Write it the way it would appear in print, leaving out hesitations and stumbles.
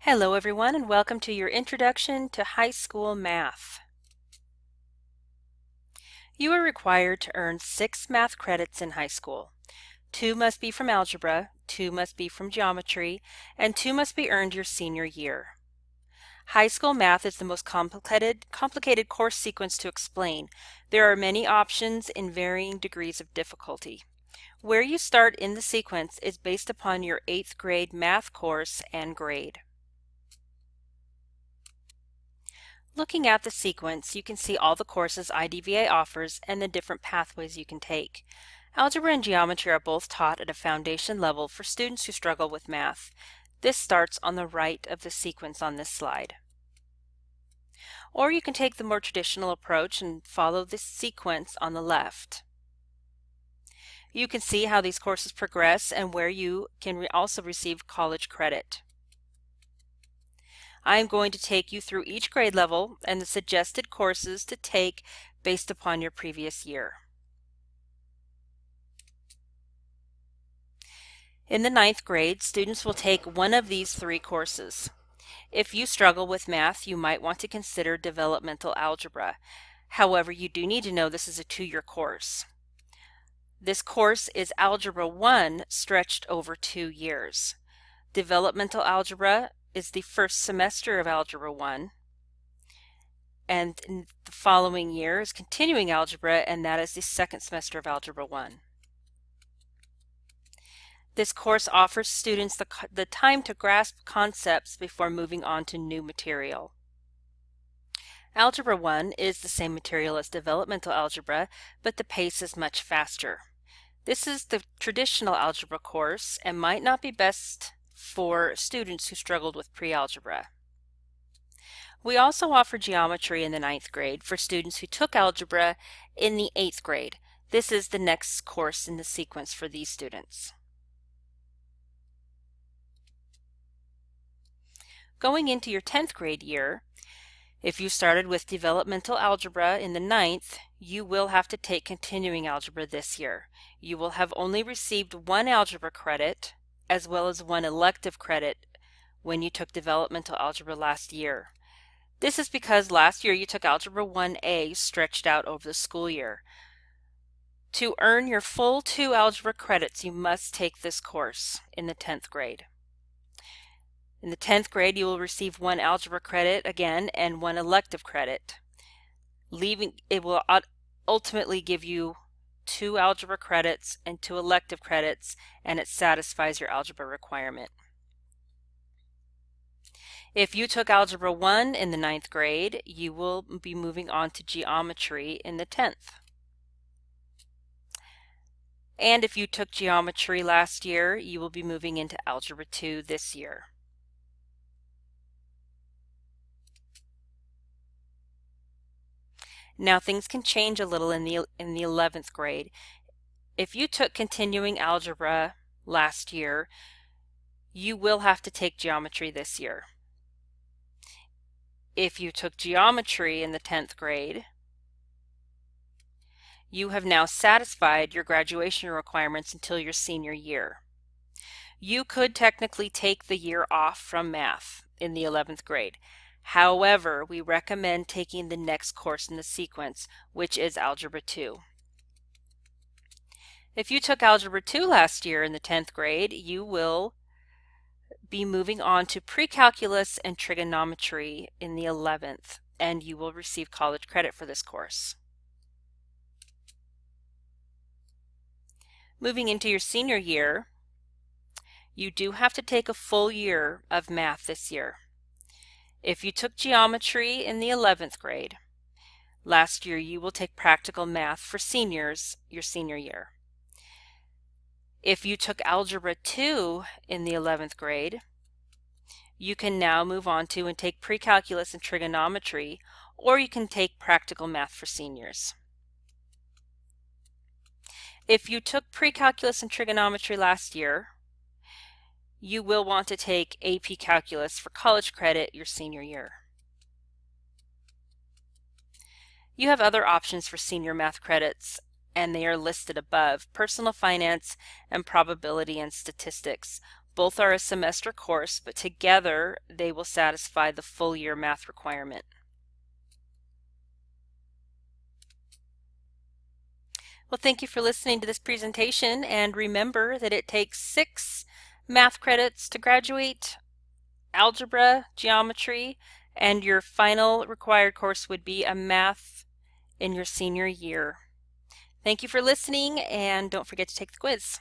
Hello everyone and welcome to your Introduction to High School Math. You are required to earn 6 math credits in high school. 2 must be from algebra, 2 must be from geometry, and 2 must be earned your senior year. High school math is the most complicated course sequence to explain. There are many options in varying degrees of difficulty. Where you start in the sequence is based upon your 8th grade math course and grade. Looking at the sequence, you can see all the courses IDVA offers and the different pathways you can take. Algebra and geometry are both taught at a foundation level for students who struggle with math. This starts on the right of the sequence on this slide. Or you can take the more traditional approach and follow this sequence on the left. You can see how these courses progress and where you can also receive college credit. I am going to take you through each grade level and the suggested courses to take based upon your previous year. In the 9th grade, students will take one of these 3 courses. If you struggle with math, you might want to consider developmental algebra. However, you do need to know this is a 2-year course. This course is Algebra 1 stretched over 2 years. Developmental algebra is the first semester of Algebra 1, and in the following year is continuing algebra, and that is the second semester of Algebra 1. This course offers students the time to grasp concepts before moving on to new material. Algebra 1 is the same material as developmental algebra, but the pace is much faster. This is the traditional algebra course and might not be best for students who struggled with pre-algebra. We also offer geometry in the 9th grade for students who took algebra in the 8th grade. This is the next course in the sequence for these students. Going into your 10th grade year, if you started with developmental algebra in the 9th, you will have to take continuing algebra this year. You will have only received 1 algebra credit as well as 1 elective credit when you took developmental algebra last year. This is because last year you took Algebra 1A stretched out over the school year. To earn your full 2 algebra credits, you must take this course in the 10th grade. In the 10th grade, you will receive 1 algebra credit again and 1 elective credit. It will ultimately give you 2 algebra credits and 2 elective credits, and it satisfies your algebra requirement. If you took Algebra 1 in the 9th grade, you will be moving on to geometry in the 10th. And if you took geometry last year, you will be moving into Algebra 2 this year. Now things can change a little in the 11th grade. If you took continuing algebra last year, you will have to take geometry this year. If you took geometry in the 10th grade, you have now satisfied your graduation requirements until your senior year. You could technically take the year off from math in the 11th grade. However, we recommend taking the next course in the sequence, which is Algebra 2. If you took Algebra 2 last year in the 10th grade, you will be moving on to pre-calculus and trigonometry in the 11th, and you will receive college credit for this course. Moving into your senior year, you do have to take a full year of math this year. If you took geometry in the 11th grade, last year you will take practical math for seniors your senior year. If you took Algebra 2 in the 11th grade, you can now move on to and take pre-calculus and trigonometry, or you can take practical math for seniors. If you took pre-calculus and trigonometry last year, you will want to take AP Calculus for college credit your senior year. You have other options for senior math credits, and they are listed above: personal finance and probability and statistics. Both are a semester course, but together they will satisfy the full year math requirement. Well, thank you for listening to this presentation, and remember that it takes 6 math credits to graduate, algebra, geometry, and your final required course would be a math in your senior year. Thank you for listening, and don't forget to take the quiz.